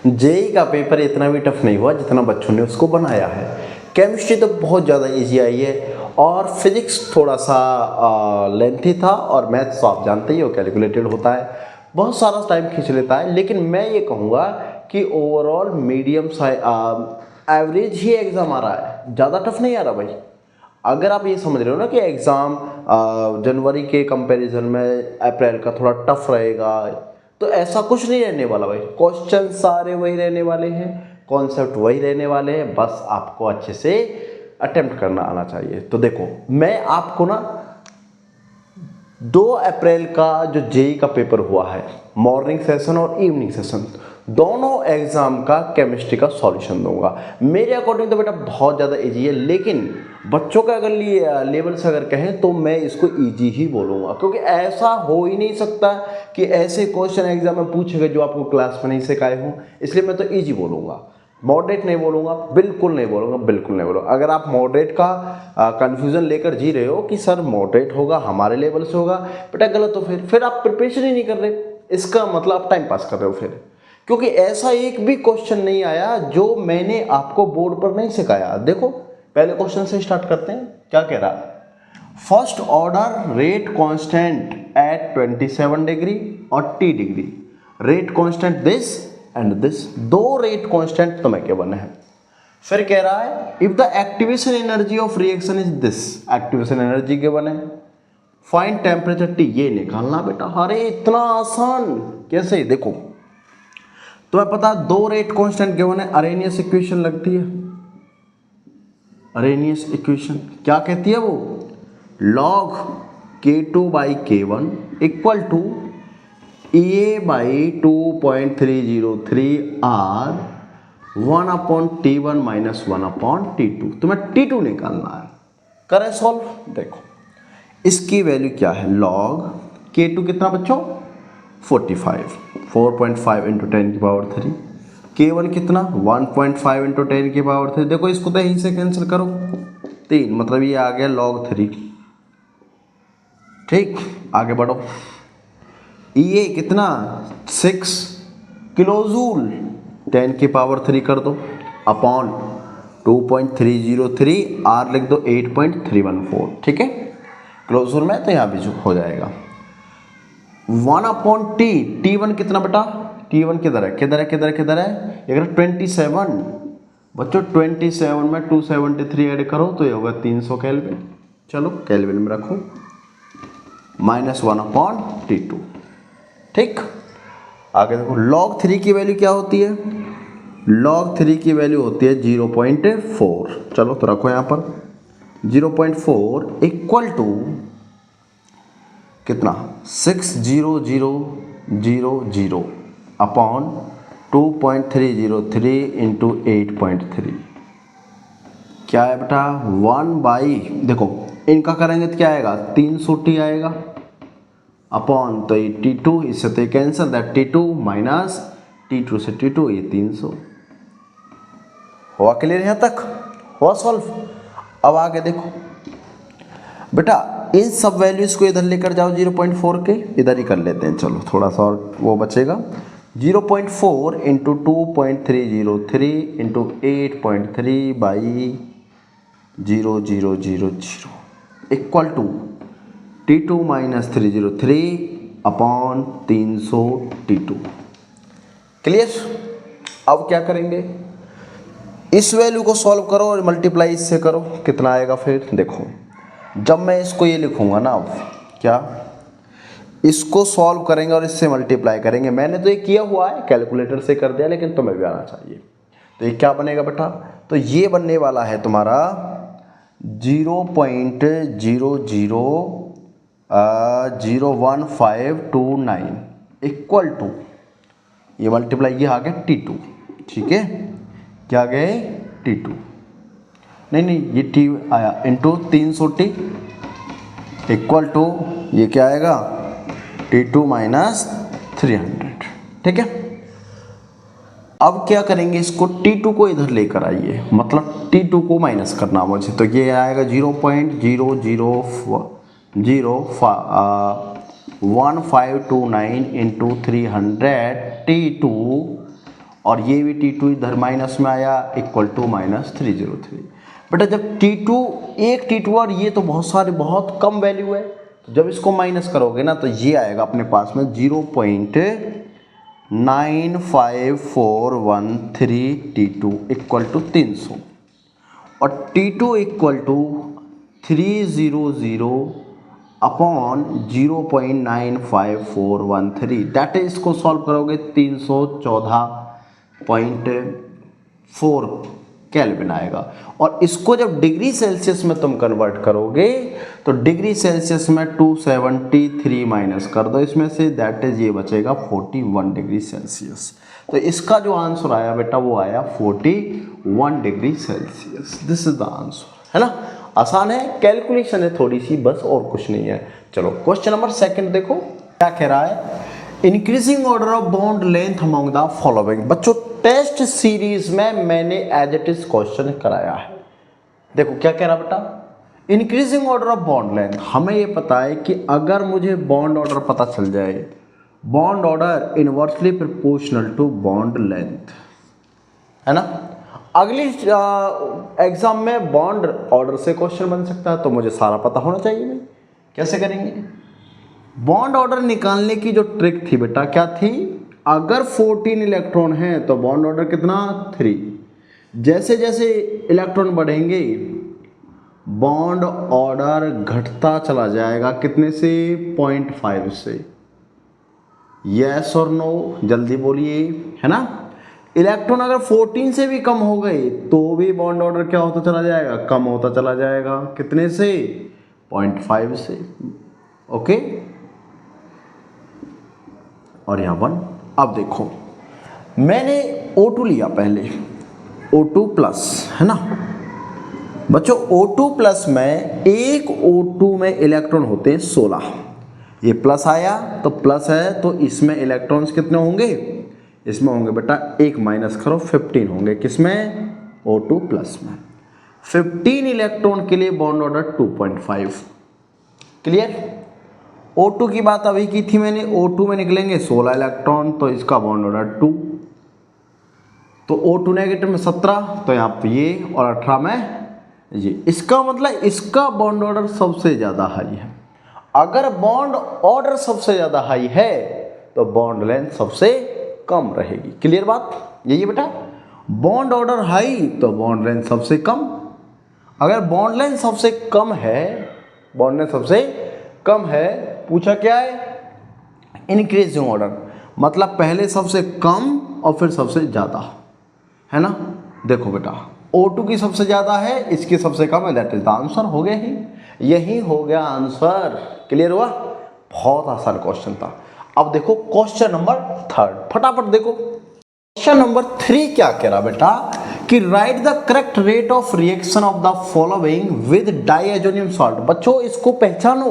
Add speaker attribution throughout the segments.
Speaker 1: JEE का paper इतना भी टफ नहीं हुआ जितना बच्चों ने उसको बनाया है। केमिस्ट्री तो बहुत ज़्यादा इजी आई है और फिजिक्स थोड़ा सा लेंथी था और मैथ्स तो आप जानते ही हो कैलकुलेटेड होता है, बहुत सारा टाइम खींच लेता है। लेकिन मैं ये कहूँगा कि ओवरऑल मीडियम एवरेज ही एग्ज़ाम आ रहा है, ज़्यादा टफ नहीं आ रहा भाई। अगर आप ये समझ रहे हो ना कि एग्ज़ाम जनवरी के कंपैरिजन में अप्रैल का थोड़ा टफ रहेगा, तो ऐसा कुछ नहीं रहने वाला भाई। क्वेश्चन सारे वही रहने वाले हैं, कॉन्सेप्ट वही रहने वाले हैं, बस आपको अच्छे से अटेम्प्ट करना आना चाहिए। तो देखो मैं आपको ना 2 अप्रैल का जो जेई का पेपर हुआ है, मॉर्निंग सेशन और इवनिंग सेशन, दोनों एग्जाम का केमिस्ट्री का सॉल्यूशन दूंगा। मेरे अकॉर्डिंग तो बेटा बहुत ज़्यादा इजी है, लेकिन बच्चों का अगर लेवल से अगर कहें तो मैं इसको इजी ही बोलूँगा, क्योंकि ऐसा हो ही नहीं सकता कि ऐसे क्वेश्चन एग्जाम में पूछेंगे जो आपको क्लास में नहीं सिखाए हों। इसलिए मैं तो इजी बोलूँगा, मॉडरेट नहीं बोलूँगा, बिल्कुल नहीं बोलूँगा, बिल्कुल नहीं बोलूँगा। अगर आप मॉडरेट का कन्फ्यूज़न लेकर जी रहे हो कि सर मॉडरेट होगा हमारे लेवल से होगा, बेटा गलत हो। फिर आप प्रिपरेशन ही नहीं कर रहे, इसका मतलब आप टाइम पास कर रहे हो फिर। क्योंकि ऐसा एक भी क्वेश्चन नहीं आया जो मैंने आपको बोर्ड पर नहीं सिखाया। देखो पहले क्वेश्चन से स्टार्ट करते हैं, क्या कह रहा है। First order rate constant eight 27 degree और t degree, rate constant this and this, 2 rate constant तुम्हें गिवन है। फिर कह रहा है if the activation energy of reaction is this, activation energy given है। फाइंड टेम्परेचर T, ये निकालना बेटा। अरे इतना आसान कैसे, देखो तुम्हें पता 2 रेट कांस्टेंट गिवन है, अरेनियस इक्वेशन लगती है। अरेनियस इक्वेशन क्या कहती है वो, log K2 by K1 equal to EA by 2.303 R 1/T1 minus 1/T2। तुम्हें T2 निकालना है, करें सॉल्व। देखो इसकी वैल्यू क्या है, log K2 कितना बच्चों 45, 4.5 इंटू 10 की पावर 3, K1 कितना 1.5 इंटू 10 की पावर 3। देखो इसको तो यहीं से कैंसिल करो, 3, मतलब ये आ गया log 3। ठीक, आगे बढ़ो। ये कितना 6 किलोजूल, 10 की पावर 3 कर दो, अपॉन 2.303, R लिख दो 8.314। ठीक है, किलोजूल में तो यहाँ भी हो जाएगा। 1/T, T1 कितना बेटा, T1 किधर है, किधर है, किधर है, किधर है, ये 27 बच्चों। 27 में 273 ऐड करो तो ये होगा 300 केल्विन। चलो केल्विन में रखो, माइनस 1/T2। ठीक, आगे देखो log 3 की वैल्यू क्या होती है, log 3 की वैल्यू होती है 0.4। चलो तो रखो यहाँ पर 0.4 इक्वल टू कितना 60000 अपॉन 2.303 इंटू 8.3। क्या है बेटा 1 बाई, देखो इनका करेंगे तो क्या आएगा 300T आएगा, अपॉन तो ये T2, इससे तो ये cancel, that T2 minus T2 से T2, ये 300। हुआ क्लियर यहाँ तक, हुआ सॉल्व। अब आगे देखो बेटा, इन सब वैल्यूज को इधर लेकर जाओ, 0.4 के इधर ही कर लेते हैं। चलो थोड़ा सा और वो बचेगा, 0.4 into 2.303 into 8.3 by 0000 equal to T2 minus 303 upon 300 T2। Clear. अब क्या करेंगे, इस वैल्यू को सॉल्व करो और मल्टीप्लाई इससे करो, कितना आएगा। फिर देखो जब मैं इसको ये लिखूंगा ना, अब क्या इसको सॉल्व करेंगे और इससे मल्टीप्लाई करेंगे। मैंने तो ये किया हुआ है, कैलकुलेटर से कर दिया, लेकिन तुम्हें भी आना चाहिए। तो ये क्या बनेगा बेटा, तो ये बनने वाला है तुम्हारा 0.000159 इक्वल टू, ये मल्टीप्लाई ये आ गया T2। ठीक है, क्या गए T2, नहीं ये T आया इंटू 300T इक्वल टू ये क्या आएगा T2 माइनस 300। ठीक है, अब क्या करेंगे, इसको T2 को इधर लेकर आइए, मतलब T2 को माइनस करना मुझे, तो ये आएगा 0.001529 इंटू 300 T2 और ये भी T2 इधर माइनस में आया इक्वल टू -303। बेटा जब T2 एक T2 और ये तो बहुत सारे बहुत कम वैल्यू है, तो जब इसको माइनस करोगे ना तो ये आएगा अपने पास में 0.95413 T2 इक्वल टू 300 और T2 equal to 300 upon 0.95413 that is इसको सॉल्व करोगे 314.4 केल्विन आएगा। और इसको जब डिग्री सेल्सियस में तुम कन्वर्ट करोगे तो डिग्री सेल्सियस में 273 माइनस कर दो इसमें से, दैट इज ये बचेगा 41 डिग्री सेल्सियस। तो इसका जो आंसर आया बेटा वो आया 41 degree Celsius. This is the answer, है ना। आसान है, कैलकुलेशन है थोड़ी सी बस, और कुछ नहीं है। चलो क्वेश्चन नंबर सेकंड देखो क्या कह रहा है। Increasing order of bond length among the following. बच्चों टेस्ट सीरीज में मैंने एज इट इज क्वेश्चन कराया है। देखो क्या कह रहा बेटा, increasing order of bond length. हमें ये पता है कि अगर मुझे बॉन्ड ऑर्डर पता चल जाए, bond order inversely proportional to bond length, है ना। अगली एग्जाम में बॉन्ड ऑर्डर से क्वेश्चन बन सकता है, तो मुझे सारा पता होना चाहिए नहीं। कैसे करेंगे? बॉन्ड ऑर्डर निकालने की जो ट्रिक थी बेटा क्या थी, अगर 14 इलेक्ट्रॉन हैं तो बॉन्ड ऑर्डर कितना 3। जैसे जैसे इलेक्ट्रॉन बढ़ेंगे बॉन्ड ऑर्डर घटता चला जाएगा, कितने से 0.5 से। यस और नो जल्दी बोलिए, है ना। इलेक्ट्रॉन अगर 14 से भी कम हो गए तो भी बॉन्ड ऑर्डर क्या होता चला जाएगा, कम होता चला जाएगा। कितने से? 0.5 से। ओके, और यहाँ 1। अब देखो मैंने O2 लिया पहले, O2 प्लस, है ना बच्चों। O2 प्लस में एक O2 में इलेक्ट्रॉन होते हैं 16। ये प्लस आया तो प्लस है, तो इसमें इलेक्ट्रॉन्स कितने होंगे? इसमें होंगे बेटा एक माइनस करो 15 होंगे। किसमें? O2 प्लस में। 15 इलेक्ट्रॉन के लिए बॉन्ड ऑर्डर 2.5। क्लियर? O2 की बात अभी की थी मैंने। O2 में निकलेंगे 16 इलेक्ट्रॉन, तो इसका बॉन्ड ऑर्डर 2। तो O2 नेगेटिव में 17, तो यहाँ पे ये, और 18 में ये। इसका मतलब इसका बॉन्ड ऑर्डर सबसे ज़्यादा हाई है। अगर बॉन्ड ऑर्डर सबसे ज़्यादा हाई है तो बॉन्ड लेंथ सबसे कम रहेगी। क्लियर बात? यही है बेटा, बॉन्ड ऑर्डर हाई तो बॉन्ड लेंथ सबसे कम। अगर बॉन्ड लेंथ सबसे कम है, बॉन्ड लेंथ सबसे कम है, पूछा क्या है? इंक्रीजिंग ऑर्डर, मतलब पहले सबसे कम और फिर सबसे ज़्यादा, है ना। देखो बेटा O2 की सबसे ज़्यादा है, इसकी सबसे कम है, दैट इज द आंसर। हो गया ही, यही हो गया आंसर। क्लियर हुआ? बहुत आसान क्वेश्चन था। अब देखो क्वेश्चन नंबर 3, फटाफट देखो। क्वेश्चन नंबर 3 क्या कह रहा बेटा कि right the correct rate of reaction of the following with diazonium salt. बच्चों इसको पहचानो,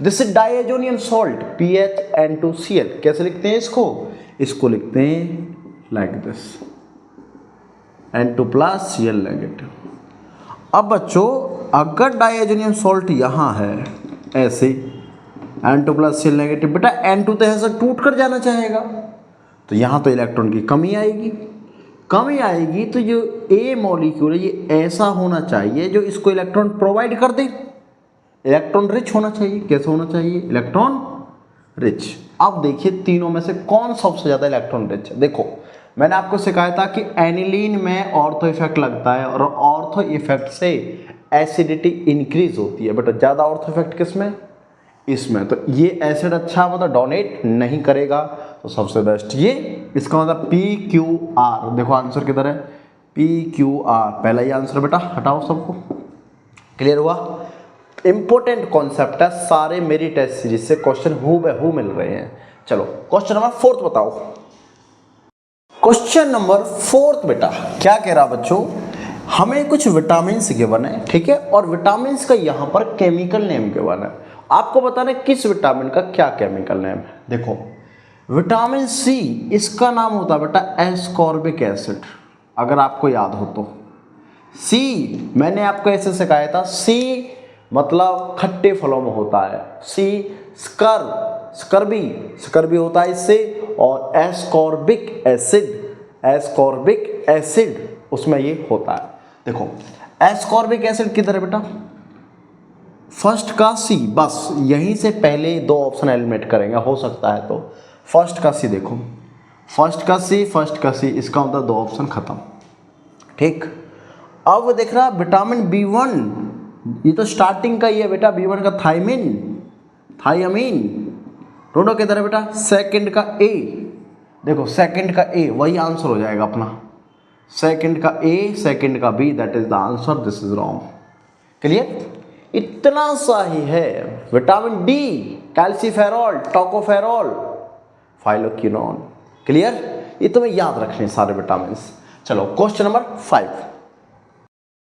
Speaker 1: this is diazonium salt PHN2Cl। कैसे लिखते हैं इसको? इसको लिखते हैं like this, N2 plus Cl negative. अब बच्चों अगर डाइएजोनियम सॉल्ट यहाँ है ऐसे, N2 प्लस Cl नेगेटिव, बेटा N2 तो ऐसा टूट कर जाना चाहेगा, तो यहाँ तो इलेक्ट्रॉन की कमी आएगी। कमी आएगी तो जो A मॉलिक्यूल है ये ऐसा होना चाहिए जो इसको इलेक्ट्रॉन प्रोवाइड कर दे। इलेक्ट्रॉन रिच होना चाहिए। कैसे होना चाहिए? Electron rich. अब देखिए तीनों में से कौन सबसे ज़्यादा इलेक्ट्रॉन रिच है। देखो मैंने आपको सिखाया था कि एनिलीन में ऑर्थो इफेक्ट लगता है और ऑर्थो इफेक्ट से एसिडिटी इंक्रीज होती है। बट ज़्यादा ऑर्थो इफेक्ट किस में? इसमें। तो ये एसिड अच्छा मतलब डोनेट नहीं करेगा, तो सबसे बेस्ट ये। इसका मतलब PQR। देखो आंसर किधर है? PQR पहला ही आंसर बेटा। हटाओ सबको। क्लियर हुआ? इंपॉर्टेंट कॉन्सेप्ट है, सारे मेरी टेस्ट सीरीज से क्वेश्चन हूबहू मिल रहे हैं। चलो क्वेश्चन नंबर 4 बताओ। क्वेश्चन नंबर 4 बेटा क्या कह रहा बच्चों, हमें कुछ विटामिन गिवन है, ठीक है, और विटामिन का यहाँ पर केमिकल नेम गिवन है। आपको बताना है किस विटामिन का क्या केमिकल नेम है। देखो विटामिन C, इसका नाम होता है बेटा एस्कॉर्बिक एसिड, अगर आपको याद हो तो। C मैंने आपको ऐसे सिखाया था, C मतलब खट्टे फलों में होता है। C स्कर्बी होता है इससे, और एस्कॉर्बिक एस्कॉर्बिक एसिड, उसमें ये होता है। देखो एस्कॉर्बिक एसिड किधर है बेटा, फर्स्ट का सी, बस यहीं से पहले दो ऑप्शन एलिमिनेट करेंगे, हो सकता है तो फर्स्ट का सी, देखो फर्स्ट का सी, फर्स्ट का सी, इसका मतलब दो ऑप्शन खत्म। ठीक, अब देख रहा विटामिन B1, ये तो स्टार्टिंग का ही है बेटा, B1 का थायमिन, थायमीन, दोनों किधर है बेटा, सेकंड का ए, देखो सेकंड का ए, वही आंसर हो जाएगा अपना, सेकंड का ए, सेकंड का B, that is the answer, this is wrong. Clear, इतना सा ही है। Vitamin D, calciferol, tocopherol, phylloquinone. Clear, ये तुम्हें याद रखने सारे विटामिन। चलो क्वेश्चन नंबर 5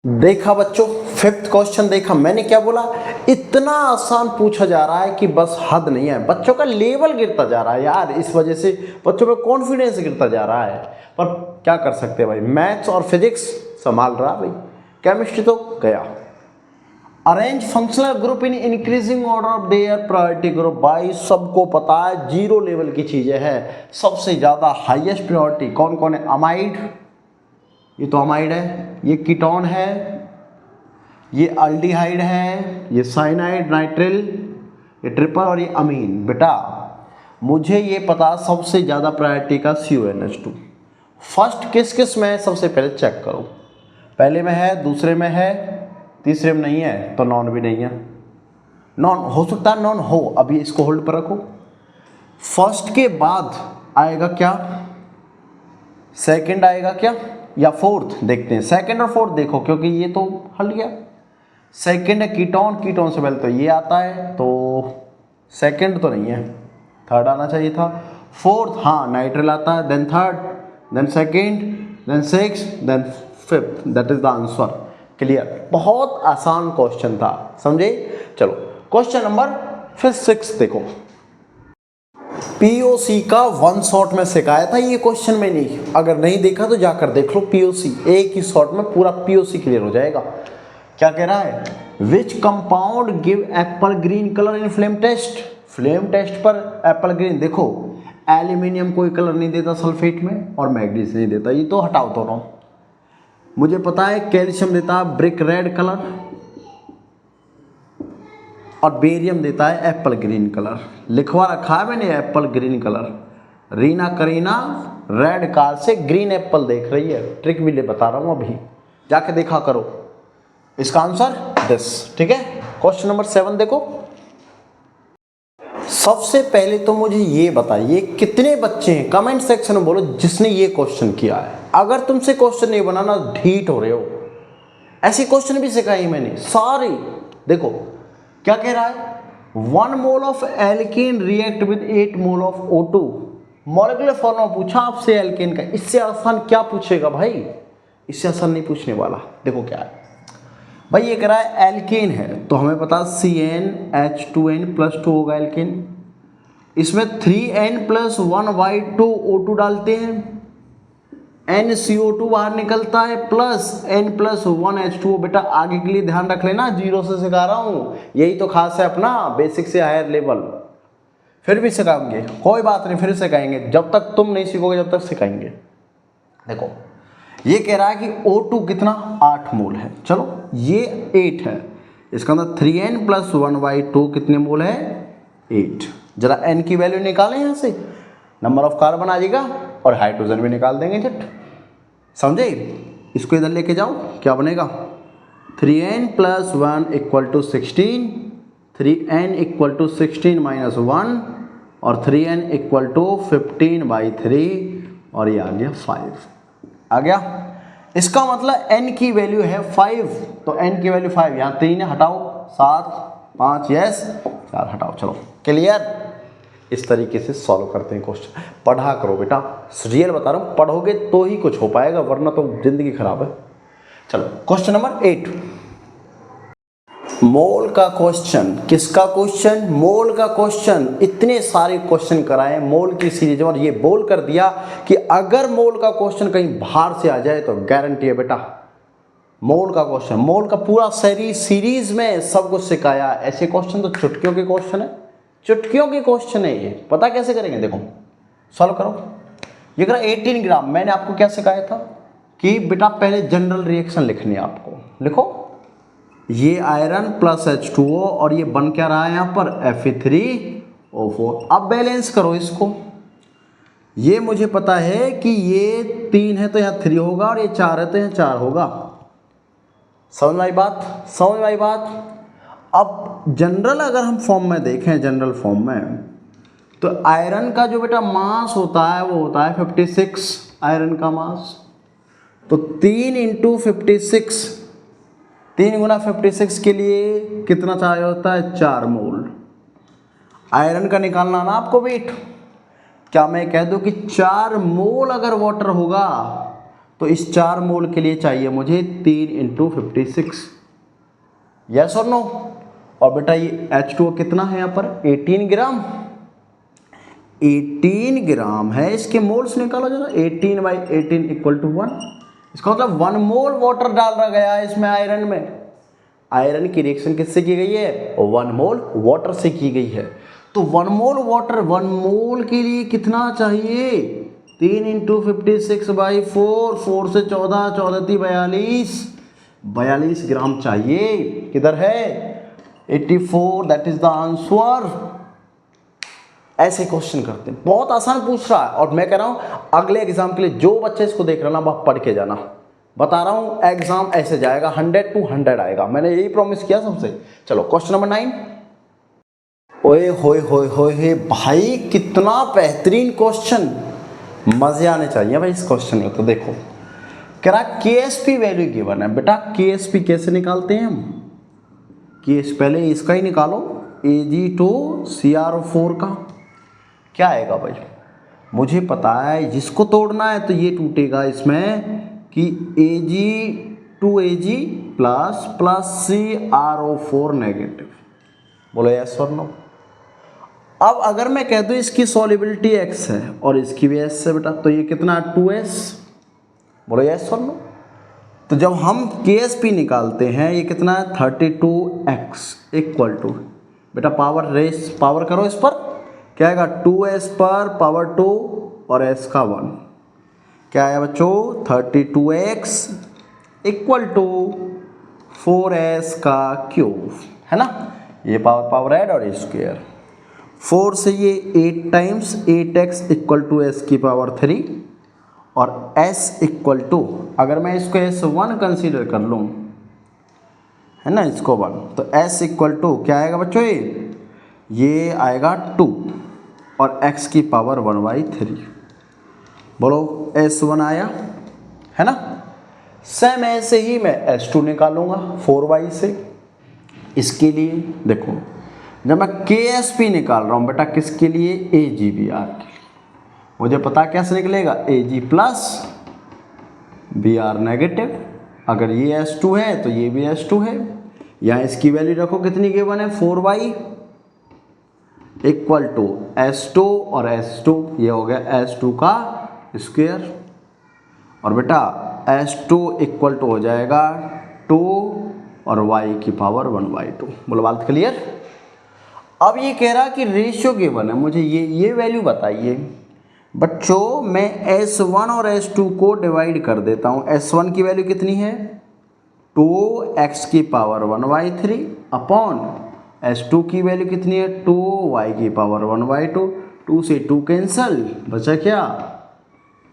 Speaker 1: देखा बच्चों, फिफ्थ क्वेश्चन देखा, मैंने क्या बोला, इतना आसान पूछा जा रहा है कि बस हद नहीं है, बच्चों का लेवल गिरता जा रहा है यार, इस वजह से बच्चों में कॉन्फिडेंस गिरता जा रहा है। पर क्या कर सकते हैं भाई, मैथ्स और फिजिक्स संभाल रहा भाई, केमिस्ट्री तो गया। Arrange functional group in increasing order of their priority group, भाई सबको पता है जीरो लेवल की चीजें हैं, सबसे ज्यादा हाईएस्ट प्रायोरिटी कौन कौन है, अमाइड, ये तो अमाइड है, ये कीटोन है, ये अल्डिहाइड है, ये साइनाइड, नाइट्रिल, ये ट्रिपल और ये अमीन। बेटा मुझे ये पता सबसे ज़्यादा प्रायोरिटी का CONH2। फर्स्ट किस किस में है सबसे पहले चेक करो, पहले में है, दूसरे में है, तीसरे में नहीं है, तो नॉन भी नहीं है। नॉन हो सकता है, नॉन हो, अभी इसको होल्ड पर रखो। फर्स्ट के बाद आएगा क्या, सेकंड आएगा क्या, या फोर्थ, देखते हैं सेकंड और फोर्थ देखो, क्योंकि ये तो हल गया। सेकंड है कीटोन, कीटोन से पहले तो ये आता है, तो सेकंड तो नहीं है, थर्ड आना चाहिए था। फोर्थ, हाँ नाइट्रिल आता है, then third, then second, then six, then fifth, that is the answer. Clear, बहुत आसान क्वेश्चन था, समझे। चलो क्वेश्चन नंबर फिर 6 देखो, POC का वन शॉट में सिखाया था ये क्वेश्चन में, नहीं अगर नहीं देखा तो जाकर देख लो, POC एक ही शॉट में पूरा POC क्लियर हो जाएगा। क्या कह रहा है, which compound give apple green colour in flame test, flame test पर एप्पल ग्रीन, देखो एल्यूमिनियम कोई कलर नहीं देता सल्फेट में, और मैग्नीज नहीं देता, ये तो हटाओ दोनों। मुझे पता है कैल्शियम देता है ब्रिक रेड कलर, और बेरियम देता है एप्पल ग्रीन कलर, लिखवा रखा है मैंने Apple green colour. Reena Kareena red car से ग्रीन एप्पल देख रही है, ट्रिक भी ले बता रहा हूँ, अभी जाके देखा करो। इसका आंसर दिस, ठीक है। क्वेश्चन नंबर 7 देखो, सबसे पहले तो मुझे ये बताइए कितने बच्चे हैं, कमेंट सेक्शन में बोलो जिसने ये क्वेश्चन किया है। अगर तुमसे क्वेश्चन नहीं बनाना ढीठ हो रहे हो, ऐसे क्वेश्चन भी सिखाई मैंने सारे। देखो क्या कह रहा है, 1 mole of alkene react with 8 mole of O2, molecular formula पूछा आपसे एल्केन का, इससे आसान क्या पूछेगा भाई, इससे आसान नहीं पूछने वाला। देखो क्या है भाई, ये कह रहा है एल्केन है, तो हमें पता CnH2n+2 होगा एल्केन, इसमें 3n+1y2O2 डालते हैं, NCO2 बाहर निकलता है, प्लस n+1H2O। बेटा आगे के लिए ध्यान रख लेना, जीरो से सिखा रहा हूँ, यही तो खास है अपना बेसिक से हायर लेवल। फिर भी सिखाएंगे, कोई बात नहीं, फिर सिखाएंगे, जब तक तुम नहीं सीखोगे जब तक सिखाएंगे। देखो ये कह रहा है कि O2 कितना 8 मोल है, चलो ये 8 है, इसका अंदर 3n+1y2 कितने मोल है 8। जरा n की वैल्यू निकालें यहाँ से, नंबर ऑफ कार्बन आ जाएगा और हाइड्रोजन भी निकाल देंगे झट, समझे। इसको इधर लेके जाओ, क्या बनेगा 3n+1 = 16, 3n = 16 - 1 और 3n = 15/3 और ये आ गया 5 आ गया। इसका मतलब n की वैल्यू है 5, तो n की वैल्यू 5, यहाँ 3 है हटाओ, 7 5 यस 4 हटाओ। चलो क्लियर, इस तरीके से सॉल्व करते हैं क्वेश्चन। पढ़ा करो बेटा, रियल बता रहा हूँ, पढ़ोगे तो ही कुछ हो पाएगा, वरना तो जिंदगी खराब है। चलो क्वेश्चन नंबर 8, मोल का क्वेश्चन। किसका क्वेश्चन, मोल का क्वेश्चन। इतने सारे क्वेश्चन कराए मोल की सीरीज में, और ये बोल कर दिया कि अगर मोल का क्वेश्चन कहीं बाहर से आ जाए तो गारंटी है बेटा मोल का क्वेश्चन। मोल का पूरा सीरीज में सब कुछ सिखाया, ऐसे क्वेश्चन तो चुटकियों के क्वेश्चन है, चुटकियों के क्वेश्चन है ये। पता कैसे करेंगे, देखो सॉल्व करो। ये कह रहा 18 ग्राम। मैंने आपको क्या सिखाया था कि बेटा पहले जनरल रिएक्शन लिखनी है आपको। लिखो, ये आयरन प्लस H2O और ये बन क्या रहा है यहाँ पर Fe3O4। अब बैलेंस करो इसको। ये मुझे पता है कि ये 3 है तो यहाँ 3 होगा और ये 4 है तो यहाँ 4 होगा। समझ में आई बात? समझ में आई बात? अब जनरल अगर हम फॉर्म में देखें, जनरल फॉर्म में, तो आयरन का जो बेटा मास होता है वो होता है 56, आयरन का मास। तो 3 × 56, 3 × 56 के लिए कितना चाहिए होता है? 4 मोल। आयरन का निकालना ना आपको वेट। क्या मैं कह दूं कि 4 मोल अगर वाटर होगा तो इस 4 मोल के लिए चाहिए मुझे 3 × 56। यस और नो? और बेटा ये H2O कितना है यहाँ पर? 18 ग्राम। 18 ग्राम है, इसके मोल्स निकालो जरा। 18/18 = 1। इसका मतलब 1 मोल वाटर डाला गया है इसमें आयरन में। आयरन की रिएक्शन किससे की गई है? 1 मोल वाटर से की गई है। तो 1 मोल वाटर, 1 मोल के लिए कितना चाहिए? 3 × 56/4, 4 से 14, 14 × 42, 42 ग्राम चाहिए। किधर है? 84, दैट इज द आंसर। ऐसे क्वेश्चन करते हैं, बहुत आसान पूछ रहा है। और मैं कह रहा हूं अगले एग्जाम के लिए जो बच्चे इसको देख रहे ना, वह पढ़ के जाना। बता रहा हूं एग्जाम ऐसे जाएगा, 100 to 100 आएगा। मैंने यही प्रॉमिस किया सबसे। चलो क्वेश्चन नंबर 9। ओए होए होए होए भाई, कितना बेहतरीन क्वेश्चन, मजे आने चाहिए भाई इस क्वेश्चन में। तो देखो, कह रहा KSP वैल्यू गिवन है। बेटा KSP कैसे निकालते हैं हम? KSP पहले इसका ही निकालो, Ag2CrO4 का क्या आएगा भाई? मुझे पता है जिसको तोड़ना है तो ये टूटेगा इसमें कि Ag2Ag प्लस CrO4 नेगेटिव। बोलो यस और नो? अब अगर मैं कह दूं इसकी सॉल्युबिलिटी X है और इसकी भी S है बेटा, तो ये कितना 2S। बोलो यस और नो? तो जब हम KSP निकालते हैं ये कितना है 32x = बेटा पावर करो इस पर, क्या आएगा 2s पर पावर 2 और s का 1। क्या आया बच्चों? 32x = 4s का क्यूब, है ना? ये पावर ऐड और स्क्वायर। 4 से ये 8 टाइम्स 8x = s की पावर 3 और s = अगर मैं इसको s1 कंसीडर कर लूँ, है ना, इसको 1, तो s = क्या आएगा बच्चों? ये आएगा 2 और x की पावर 1/3। बोलो s1 आया, है ना? सेम ऐसे ही मैं s2 निकालूंगा 4y से। इसके लिए देखो, जब मैं KSP निकाल रहा हूँ बेटा किसके लिए? AgBr के लिए। मुझे पता कैसे निकलेगा? Ag plus Br negative. अगर ये S2 है तो ये भी S2 है। यहाँ इसकी वैल्यू रखो, कितनी गिवन है? 4y = S2 और S2, ये हो गया S2 का स्क्वायर। और बेटा S2 = हो जाएगा 2 और y की पावर 1/2। बोलो बात क्लियर? अब ये कह रहा कि रेशियो गिवन है, मुझे ये वैल्यू बताइए। बच्चों मैं S1 और S2 को डिवाइड कर देता हूँ। S1 की वैल्यू कितनी है? 2x की पावर 1/3 अपॉन S2 की वैल्यू कितनी है? 2y की पावर 1/2। 2 से 2 कैंसल, बचा क्या?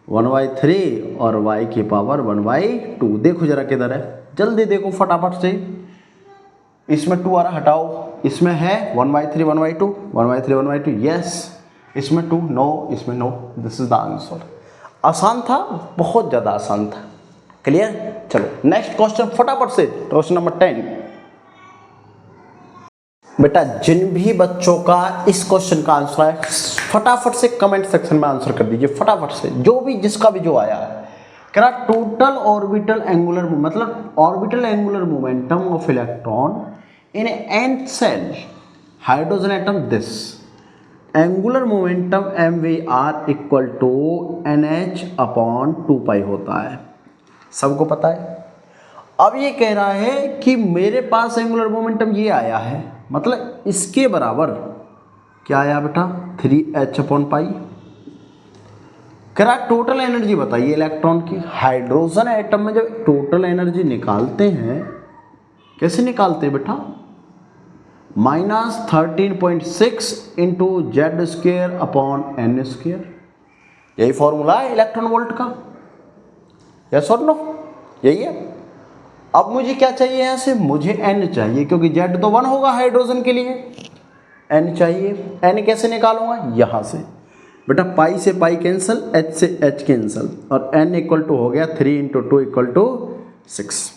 Speaker 1: 1/3 और y की पावर 1/2। देखो जरा किधर है, जल्दी देखो फटाफट से। इसमें 2 आ रहा, हटाओ। इसमें है 1/3 1/2, 1/3 1/2, यस। इसमें 2 नो, इसमें no. This is the answer. आसान था, बहुत ज़्यादा आसान था। क्लियर? चलो नेक्स्ट क्वेश्चन फटाफट से, क्वेश्चन नंबर 10। बेटा जिन भी बच्चों का इस क्वेश्चन का आंसर है फटाफट से कमेंट सेक्शन में आंसर कर दीजिए फटाफट से, जो भी जिसका भी जो आया है। कह रहा टोटल ऑर्बिटल एंगुलर, मतलब orbital angular momentum of electron in nth cell hydrogen atom this angular momentum mvr = nh/2π होता है। सबको पता है। अब ये कह रहा है कि मेरे पास एंगुलर मोमेंटम ये आया है, मतलब इसके बराबर क्या आया बेटा? 3h/π। कह रहा टोटल एनर्जी बताइए इलेक्ट्रॉन की। हाइड्रोजन एटम में जब टोटल एनर्जी निकालते हैं, कैसे निकालते हैं बेटा? -13.6 into Z square upon N square, यही फॉर्मूला है इलेक्ट्रॉन वोल्ट का। यस और नो? यही है। अब मुझे क्या चाहिए यहाँ से? मुझे एन चाहिए, क्योंकि जेड तो 1 होगा हाइड्रोजन के लिए। एन चाहिए। एन कैसे निकालूंगा? यहाँ से बेटा, पाई से पाई कैंसिल, एच से एच कैंसिल, और एन इक्वल टू हो गया 3 इंटू 2 इक्वल टू 6।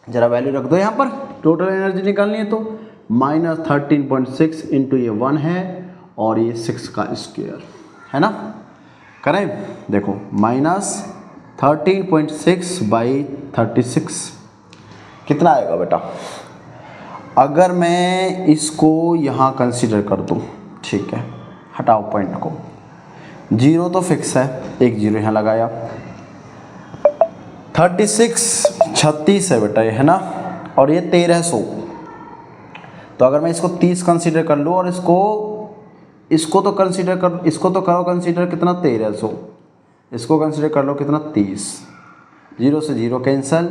Speaker 1: जरा वैल्यू रख दो यहाँ पर, टोटल एनर्जी निकालनी है तो -13.6 इंटू ये 1 है और ये 6 का स्क्वायर है ना। करें देखो, -13.6 बाई 36 कितना आएगा बेटा? अगर मैं इसको यहाँ कंसीडर कर दूँ, ठीक है, हटाओ पॉइंट को, 0 तो फिक्स है, एक 0 यहाँ लगाया, 36 है बेटा ये, है ना, और ये 1300। तो अगर मैं इसको 30 कंसीडर कर लूँ और इसको तो कंसीडर कर, इसको तो करो कंसीडर कितना, 1300, इसको कंसीडर कर लो कितना, 30, 0 से 0 कैंसल,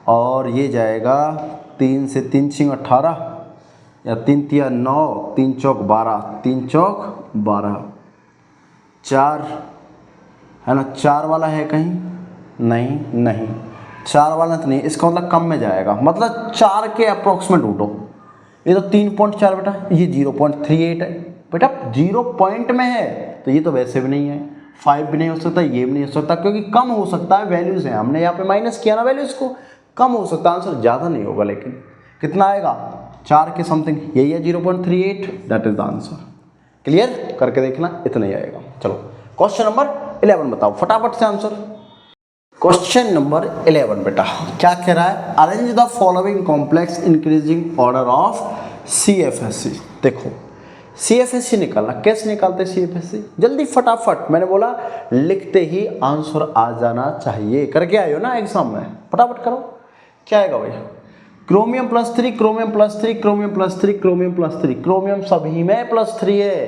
Speaker 1: और ये जाएगा 3 से 3 छिंग 18, या 3 तिया 9, 3 चौक 12, 3 चौक 12, 4 है ना, 4 वाला है कहीं? नहीं, 4 वाला तो नहीं, इसका मतलब कम में जाएगा, मतलब 4 के अप्रोक्सीमेट उठो। ये तो 3.4 बेटा, ये 0.38 है बेटा, 0 पॉइंट में है, तो ये तो वैसे भी नहीं है, 5 भी नहीं हो सकता, ये भी नहीं हो सकता, क्योंकि कम हो सकता है, वैल्यूज हैं, हमने यहाँ पे माइनस किया ना वैल्यूज को, कम हो सकता है, आंसर ज़्यादा नहीं होगा, लेकिन कितना आएगा? 4 के समथिंग, यही है 0.38, that is the answer. Clear करके देखना, इतना ही आएगा। चलो क्वेश्चन नंबर 11 बताओ फटाफट से आंसर। क्वेश्चन नंबर 11 बेटा क्या कह रहा है? Arrange the following complex increasing order of CFSE। देखो CFSE निकालना, कैसे निकालते हैं CFSE? जल्दी फटाफट, मैंने बोला लिखते ही आंसर आ जाना चाहिए, करके आए हो ना एग्जाम में, फटाफट करो। क्या आएगा भाई? Chromium +3, chromium +3, chromium +3, chromium +3, chromium सभी में +3 है,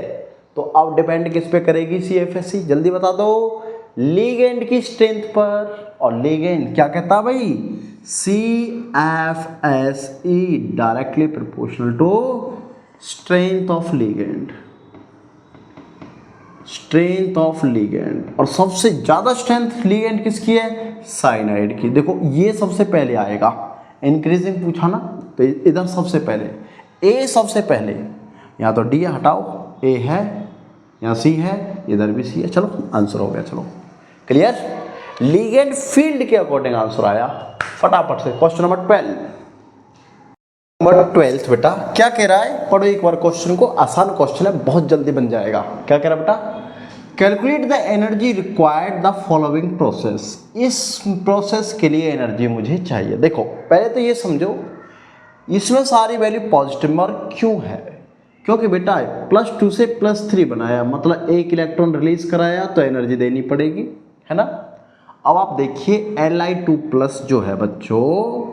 Speaker 1: तो अब डिपेंड किस पे करेगी CFSE? जल्दी बता दो। लिगेंड की स्ट्रेंथ पर, और लिगेंड क्या कहता है भाई? CFSE directly proportional to strength of ligand, strength of ligand, और सबसे ज्यादा स्ट्रेंथ लिगेंड किसकी है? साइनाइड की। देखो ये सबसे पहले आएगा, इंक्रीजिंग पूछा ना, तो इधर सबसे पहले ए, सबसे पहले, यहाँ तो डी हटाओ, ए है, यहाँ सी है, इधर भी सी है, चलो आंसर हो गया। चलो क्लियर? लिगेंड फील्ड के अकॉर्डिंग आंसर आया। फटाफट से क्वेश्चन नंबर 12 बेटा क्या कह रहा है? पढ़ो एक बार क्वेश्चन को, आसान क्वेश्चन है, बहुत जल्दी बन जाएगा। क्या कह रहा है बेटा? Calculate the energy required the following process. इस प्रोसेस के लिए एनर्जी मुझे चाहिए। देखो पहले तो ये समझो, इसमें सारी वैल्यू पॉजिटिव में, और क्यों है? क्योंकि बेटा +2 से +3 बनाया, मतलब एक इलेक्ट्रॉन रिलीज कराया, तो एनर्जी देनी पड़ेगी, है ना। अब आप देखिए Li2+ जो है बच्चों,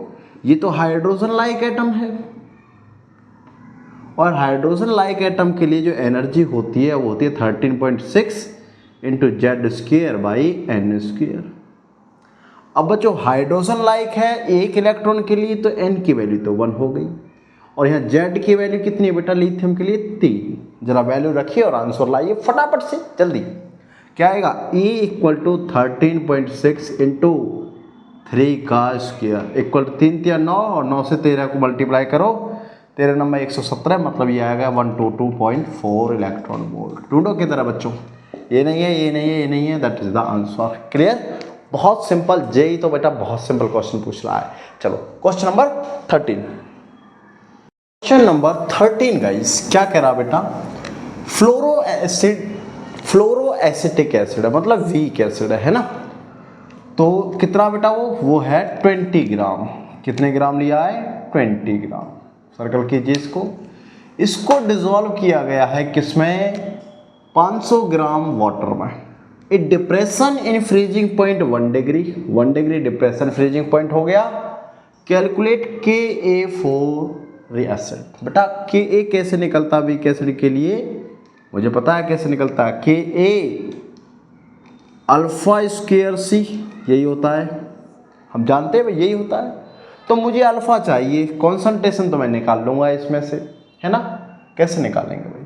Speaker 1: ये तो हाइड्रोजन लाइक एटम है, और हाइड्रोजन लाइक एटम के लिए जो एनर्जी होती है वो होती है 13.6 into Z square by N square. अब बच्चों हाइड्रोजन लाइक है एक इलेक्ट्रॉन के लिए, तो एन की वैल्यू तो 1 हो गई, और यहाँ जेड की वैल्यू कितनी है बेटा लिथियम के लिए? 3। जरा वैल्यू रखिए और आंसर लाइए फटाफट से, जल्दी। क्या आएगा? E = 13.6 इंटू 3 का स्क्वायर इक्वल 3 × 9, और 9 से 13 को मल्टीप्लाई करो, 13 नंबर 117, मतलब ये आएगा 122.4 इलेक्ट्रॉन वोल्ट। ढूंढो किधर है बच्चों? ये नहीं है, ये नहीं है, ये नहीं है, that is the answer. Clear? बहुत सिंपल, जेई तो बेटा बहुत सिंपल क्वेश्चन पूछ रहा है। चलो question number 13। Question number 13 guys क्या कह रहा बेटा? फ्लोरो एसिटिक एसिड है, मतलब वीक एसिड है ना, तो कितना बेटा? वो है 20 ग्राम। कितने ग्राम लिया है? 20 ग्राम। सर्कल कीजिए इसको डिसॉल्व किया गया है किसमें? 500 ग्राम वाटर में। It depression in freezing point 1 degree, 1 degree depression freezing point हो गया। Calculate Ka4 acid. बेटा Ka कैसे निकलता वीक एसिड के लिए? मुझे पता है कैसे निकलता है। Ka अल्फ़ा स्क्वायर सी, यही होता है, हम जानते हैं भाई यही होता है। तो मुझे अल्फ़ा चाहिए, कॉन्सेंट्रेशन तो मैं निकाल लूँगा इसमें से, है ना। कैसे निकालेंगे भाई,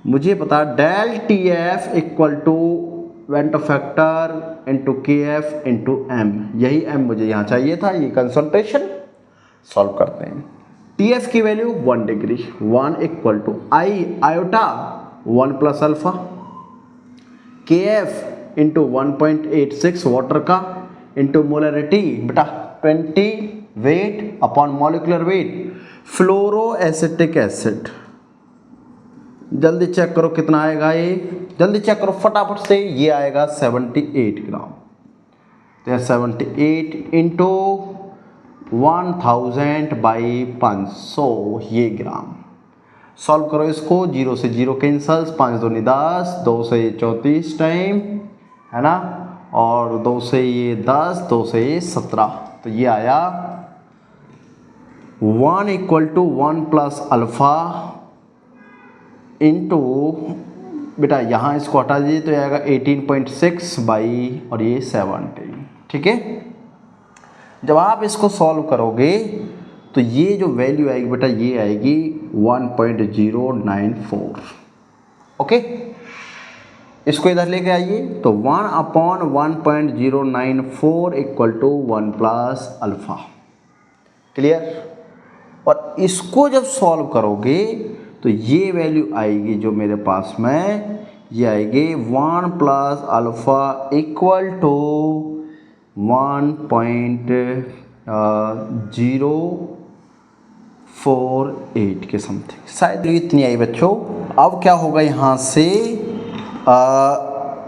Speaker 1: मुझे पता del T F equal to van't factor into K F into M, यही एम मुझे यहाँ चाहिए था, ये कंसंट्रेशन। सॉल्व करते हैं। टी एफ की value 1 degree, 1 equal to I iota 1 plus alpha, K F into 1.86 water का इंटू मोलरिटी बेटा 20 weight upon molecular weight fluoro acetic acid. जल्दी चेक करो कितना आएगा ये, जल्दी चेक करो फटाफट से, ये आएगा 78 ग्राम। तो 78 इंटू 1000 बाई 500 ये ग्राम। सॉल्व करो इसको, 0 से 0 कैंसल्स, 5 दूनी 10, 2 से ये 34 टाइम, है ना, और 2 से ये 10, 2 से ये 17। तो ये आया 1 equal to 1 plus alpha into बेटा यहाँ इसको हटा दीजिए तो आएगा 18.6 बाई और ये 70। ठीक है, जब आप इसको सॉल्व करोगे तो ये जो वैल्यू आएगी बेटा ये आएगी 1.094। ओके, इसको इधर लेके आइए तो 1/1.094 equal to 1 plus alpha. Clear. और इसको जब सॉल्व करोगे तो ये वैल्यू आएगी जो मेरे पास में, ये आएगी 1 प्लस अल्फ़ा इक्वल टू 1.048 के समथिंग, शायद इतनी आई बच्चों। अब क्या होगा यहाँ से,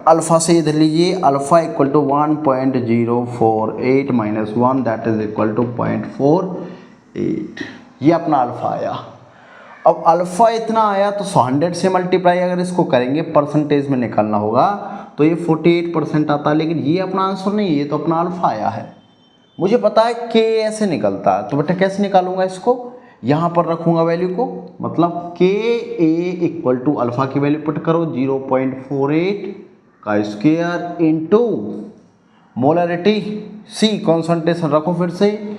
Speaker 1: अल्फ़ा से इधर लीजिए, alpha equal to 1.048 minus 1 that is equal to 0.48। ये अपना अल्फ़ा आया। अब अल्फ़ा इतना आया तो 100 से मल्टीप्लाई अगर इसको करेंगे परसेंटेज में निकालना होगा तो ये 48% आता है, लेकिन ये अपना आंसर नहीं है, ये तो अपना अल्फ़ा आया है। मुझे पता है के ऐसे निकलता है, तो बेटा कैसे निकालूंगा इसको, यहाँ पर रखूँगा वैल्यू को, मतलब के ए इक्वल टू अल्फ़ा की वैल्यू पुट करो 0.48 का स्क्वायर इंटू मोलरिटी सी कॉन्सेंट्रेशन रखो फिर से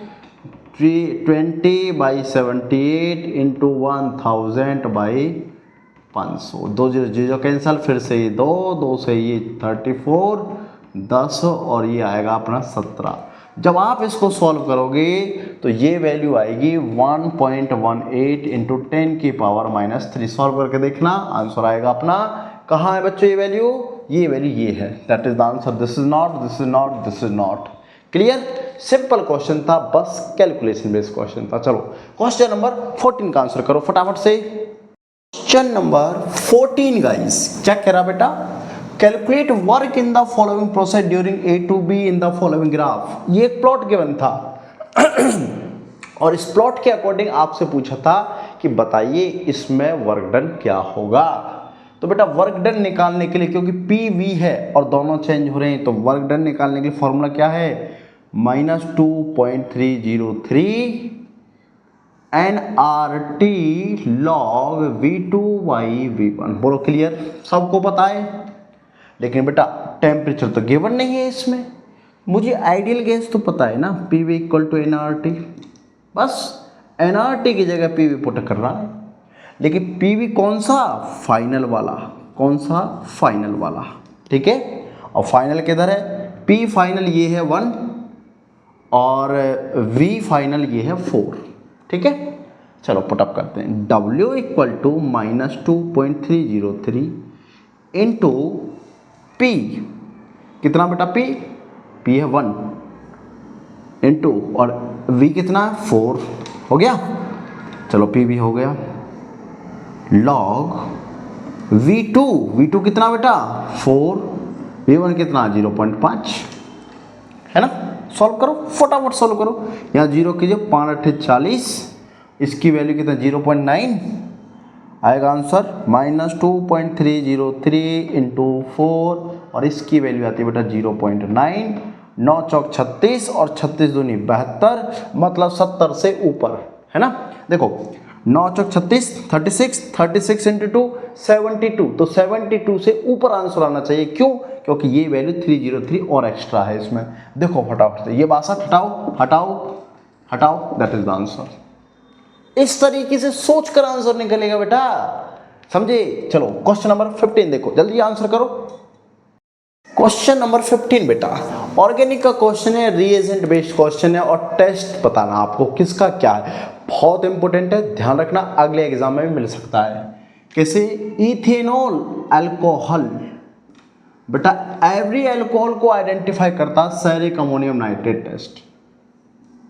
Speaker 1: 20/78 इंटू 1000/500, 2 0 कैंसल, फिर से ये 2 से ये 34, 10 और ये आएगा अपना 17। जब आप इसको सॉल्व करोगे तो ये वैल्यू आएगी 1.18 इंटू 10 की पावर -3। सॉल्व करके देखना, आंसर आएगा अपना, कहाँ है बच्चों ये वैल्यू ये है, that is the answer. This is not, this is not, this is not. Clear, simple question था, बस कैलकुलेशन बेस्ड क्वेश्चन था। चलो क्वेश्चन नंबर 14 का आंसर करो फटाफट से। क्वेश्चन नंबर 14 गाइस, क्या कह रहा बेटा, calculate work in the following process during A to B in the following graph. ये एक प्लॉट गिवन था और इस प्लॉट के अकॉर्डिंग आपसे पूछा था कि बताइए इसमें वर्क डन क्या होगा। तो बेटा वर्क डन निकालने के लिए, क्योंकि पी वी है और दोनों चेंज हो रहे हैं, तो वर्क डन निकालने के लिए फॉर्मूला क्या है, -2.303 nRT log V2/V1। बोलो क्लियर, सबको पता है। लेकिन बेटा टेम्परेचर तो गिवन नहीं है इसमें, मुझे आइडियल गैस तो पता है ना, PV इक्वल टू nRT, बस nRT की जगह PV पुट कर रहा है। लेकिन PV कौन सा, फाइनल वाला, कौन सा, फाइनल वाला। ठीक है, और फाइनल किधर है, P फाइनल ये है 1 और V फाइनल ये है 4। ठीक है, चलो पुटअप करते हैं। W equal to -2.303 into P, कितना बेटा P है 1 इंटू और V कितना है 4, हो गया। चलो P भी हो गया, लॉग V2 कितना बेटा 4, V1 कितना 0.5, है ना। सॉल्व करो फटाफट, सॉल्व करो, यहाँ 0 कीजिए, 5×8 = 40, इसकी वैल्यू कितना 0.9 आएगा आंसर, -2.303 इंटू 4 और इसकी वैल्यू आती है बेटा 0.9, 9 चौक 36 और 36 दूनी 72, मतलब 70 से ऊपर, है ना। देखो 9 चौक 36, 36 इंटू 2 72, तो 72 से ऊपर आंसर आना चाहिए। क्यों, क्योंकि ये वैल्यू 303 और एक्स्ट्रा है इसमें। देखो फटाफट से ये 62 हटाओ हटाओ हटाओ, दैट इज द आंसर। इस तरीके से सोचकर आंसर निकलेगा बेटा, समझे। चलो क्वेश्चन नंबर 15 देखो, जल्दी आंसर करो। क्वेश्चन नंबर 15 बेटा ऑर्गेनिक का क्वेश्चन है, रिएजेंट बेस्ड क्वेश्चन है और टेस्ट बताना आपको किसका क्या है। बहुत इंपॉर्टेंट है, ध्यान रखना, अगले एग्जाम में भी मिल सकता है। कैसे? इथेनॉल अल्कोहल बेटा, एवरी अल्कोहल को आइडेंटिफाई करता सैरिक अमोनियम नाइट्रेट टेस्ट।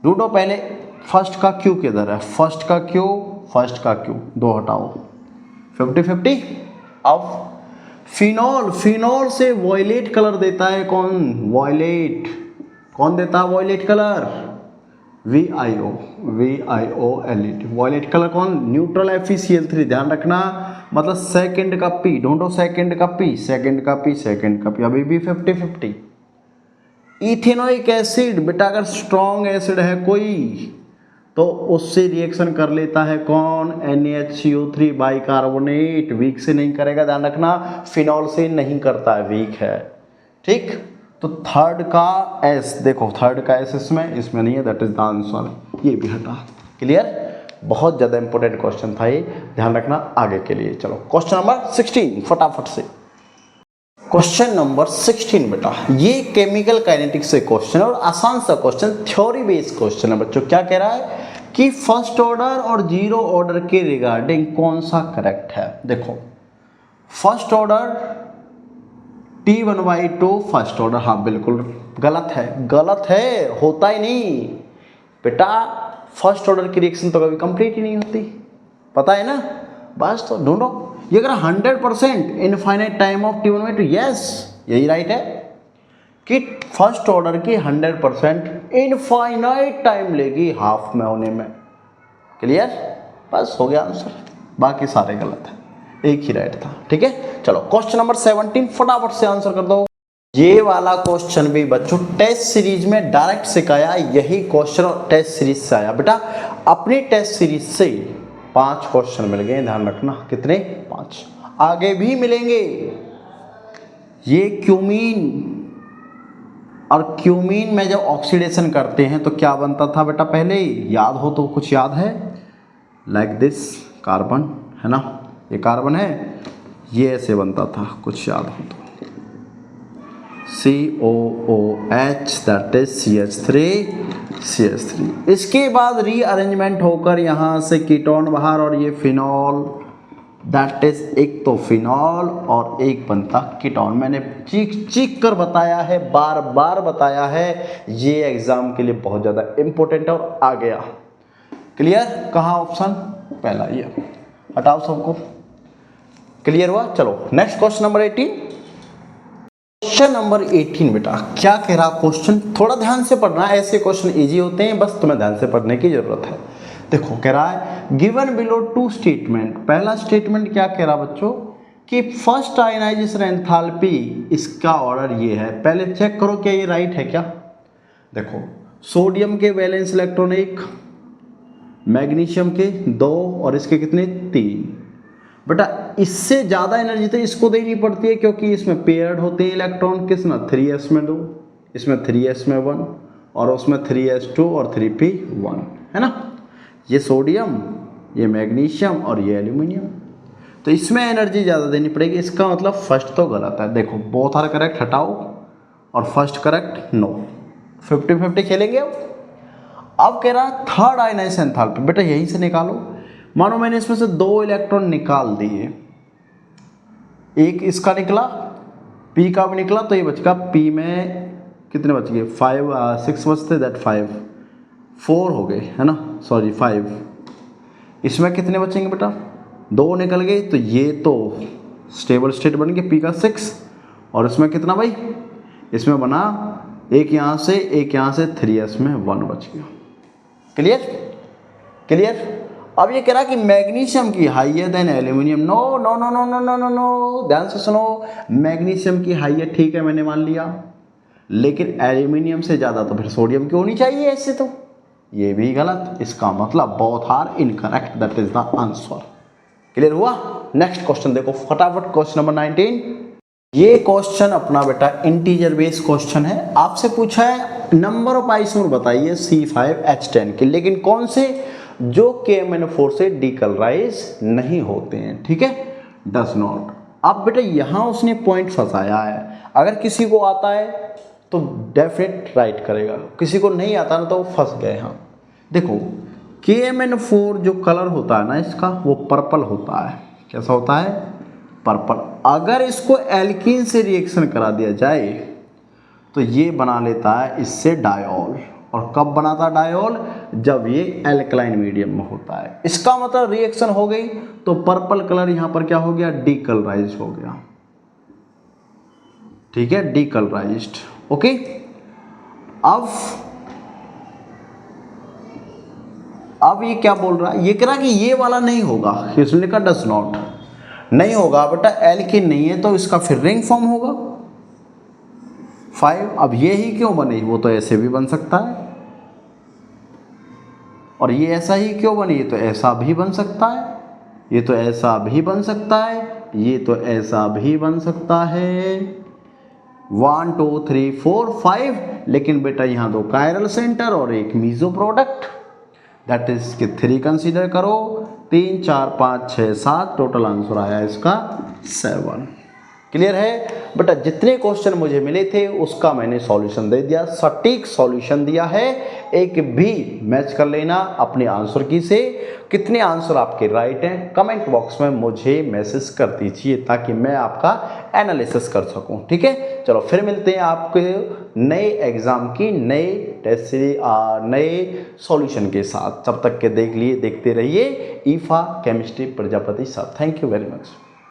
Speaker 1: ढूंढो पहले फर्स्ट का क्यू किधर है, फर्स्ट का क्यू, दो हटाओ, 50-50। अब फिनॉल से वॉयलेट कलर देता है कौन? वॉयलेट। कौन देता है violet colour? VIOLET। Violet colour कौन? Neutral FeCl3। ध्यान रखना, मतलब सेकंड का P ढूंढो, सेकंड का P। अभी भी 50-50। इथेनोइक एसिड बेटा, अगर स्ट्रॉन्ग एसिड है कोई तो उससे रिएक्शन कर लेता है कौन? NaHCO3 bicarbonate. वीक से नहीं करेगा, ध्यान रखना, फिनॉल से नहीं करता है, वीक है, ठीक। तो थर्ड का S देखो, थर्ड का S इसमें नहीं है, दैट इज द आंसर। ये भी हटा। क्लियर? बहुत ज़्यादा इंपॉर्टेंट क्वेश्चन था ये, ध्यान रखना आगे के लिए। चलो क्वेश्चन नंबर 16 फटाफट से। क्वेश्चन नंबर 16 बेटा, ये केमिकल काइनेटिक्स से क्वेश्चन है और आसान सा क्वेश्चन, थ्योरी बेस्ड क्वेश्चन है बच्चों। क्या कह रहा है कि फर्स्ट ऑर्डर और जीरो ऑर्डर के रिगार्डिंग कौन सा करेक्ट है। देखो first order T1/2 first order, हाँ बिल्कुल गलत है, होता ही नहीं बेटा। फर्स्ट ऑर्डर की रिएक्शन तो कभी कंप्लीट ही नहीं होती, पता है ना। बस तो ढूंढो, ये अगर 100% infinite time of T1/2, yes यही राइट है कि फर्स्ट ऑर्डर की 100% इनफाइनाइट टाइम लेगी हाफ में होने में। क्लियर? बस हो गया आंसर, बाकी सारे गलत है, एक ही राइट था, ठीक है। चलो क्वेश्चन नंबर 17 फटाफट से आंसर कर दो। ये वाला क्वेश्चन भी बच्चों टेस्ट सीरीज में डायरेक्ट सिखाया, यही क्वेश्चन टेस्ट सीरीज से आया बेटा। अपनी टेस्ट सीरीज से 5 क्वेश्चन मिल गए, ध्यान रखना, कितने? 5, आगे भी मिलेंगे। ये क्यूमीन और क्यूमीन में जब ऑक्सीडेशन करते हैं तो क्या बनता था बेटा, पहले याद हो तो कुछ याद है? लाइक दिस, कार्बन है ना, ये कार्बन है, ये ऐसे बनता था, कुछ याद हो तो COOH, दैट इज CH3। इसके बाद रीअरेंजमेंट होकर यहाँ से कीटोन बाहर और ये फिनॉल, दैट इज एक तो फिनॉल और एक बनता कीटोन। मैंने चीख कर बताया है, बार बार बताया है, ये एग्जाम के लिए बहुत ज़्यादा इंपॉर्टेंट है और आ गया। क्लियर? कहाँ ऑप्शन? पहला ये, हटाओ सबको। क्लियर हुआ? चलो next question number 18। Question number 18 बेटा क्या कह रहा क्वेश्चन, थोड़ा ध्यान से पढ़ना, ऐसे क्वेश्चन इजी होते हैं, बस तुम्हें ध्यान से पढ़ने की जरूरत है। देखो कह रहा है गिवन बिलो 2 स्टेटमेंट। पहला स्टेटमेंट क्या कह रहा बच्चों कि फर्स्ट आयनाइजेशन एंथैल्पी, इसका ऑर्डर ये है। पहले चेक करो क्या ये राइट है क्या। देखो सोडियम के वैलेंस इलेक्ट्रॉन 1, मैग्नीशियम के 2 और इसके कितने? 3। बेटा इससे ज़्यादा एनर्जी तो इसको देनी पड़ती है क्योंकि इसमें पेयर्ड होते हैं इलेक्ट्रॉन, किस ना 3s में 2, इसमें 3s में 1 और उसमें 3s2 और 3p1, है ना। ये सोडियम, ये मैग्नीशियम और ये एल्यूमिनियम, तो इसमें एनर्जी ज़्यादा देनी पड़ेगी। इसका मतलब फर्स्ट तो गलत है। देखो बोथ आर करेक्ट हटाओ और फर्स्ट करेक्ट नो, 50-50 खेलेंगे। अब कह रहा है थर्ड आयनाइजेशन एंथैल्पी, बेटा यहीं से निकालो। मानो मैंने इसमें से 2 इलेक्ट्रॉन निकाल दिए, एक इसका निकला, पी का भी निकला, तो ये बचेगा पी में कितने बच गए? 6 बचते, दैट 4 हो गए, है ना, सॉरी 5। इसमें कितने बचेंगे बेटा? 2 निकल गए, तो ये तो स्टेबल स्टेट बन गया पी का 6, और इसमें कितना भाई? इसमें बना एक यहाँ से 3s में 1 बच गया। क्लियर? अब ये कह रहा कि मैग्नीशियम की higher than aluminium. No no no no no no no no, ध्यान से सुनो। मैग्नीशियम की हाइयर ठीक है, मैंने मान लिया, लेकिन एल्यूमिनियम से ज़्यादा तो फिर सोडियम की होनी चाहिए, ऐसे तो ये भी गलत। इसका मतलब both are incorrect, that is the answer. Clear हुआ? नेक्स्ट क्वेश्चन देखो फटाफट, क्वेश्चन नंबर 19। ये क्वेश्चन अपना बेटा इंटीजर बेस्ड क्वेश्चन है। आपसे पूछा है नंबर ऑफ आइसोमर बताइए C5H10 के, लेकिन कौन से, जो KMnO4 से डीकलराइज नहीं होते हैं, ठीक है, डज नॉट। अब बेटा यहाँ उसने पॉइंट फंसाया है, अगर किसी को आता है तो डेफिनेट राइट करेगा, किसी को नहीं आता ना तो वो फंस गए। हाँ देखो, KMnO4 जो कलर होता है ना इसका, वो पर्पल होता है। कैसा होता है? पर्पल। अगर इसको एल्कीन से रिएक्शन करा दिया जाए तो ये बना लेता है इससे डायोल। और कब बनाता है डायोल? जब ये एल्कलाइन मीडियम में होता है। इसका मतलब रिएक्शन हो गई तो पर्पल कलर यहाँ पर क्या हो गया? डीकलराइज हो गया, ठीक है, डीकलराइज्ड। ओके, अब ये क्या बोल रहा है? ये कह रहा है कि ये वाला नहीं होगा, इसने लिखा डज नॉट, नहीं होगा बेटा, एल्कीन नहीं है तो इसका फिर रिंग फॉर्म होगा 5। अब ये ही क्यों बनी? वो तो ऐसे भी बन सकता है, और ये ऐसा ही क्यों बनी? ये तो ऐसा भी बन सकता है, ये तो ऐसा भी बन सकता है, ये तो ऐसा भी बन सकता है। 1 2 3 4 5, लेकिन बेटा यहाँ 2 कायरल सेंटर और एक मीजो प्रोडक्ट, दैट इज कि 3 कंसीडर करो। 3 4 5 6 7, टोटल आंसर आया इसका 7। क्लियर है बेटा? जितने क्वेश्चन मुझे मिले थे उसका मैंने सॉल्यूशन दे दिया, सटीक सॉल्यूशन दिया है। एक भी मैच कर लेना अपने आंसर की से। कितने आंसर आपके राइट हैं कमेंट बॉक्स में मुझे मैसेज कर दीजिए ताकि मैं आपका एनालिसिस कर सकूं, ठीक है। चलो फिर मिलते हैं आपके नए एग्जाम की नए टेस्ट सीरीज नए सॉल्यूशन के साथ। तब तक के देखते रहिए ईफा केमिस्ट्री प्रजापति साहब। Thank you very much.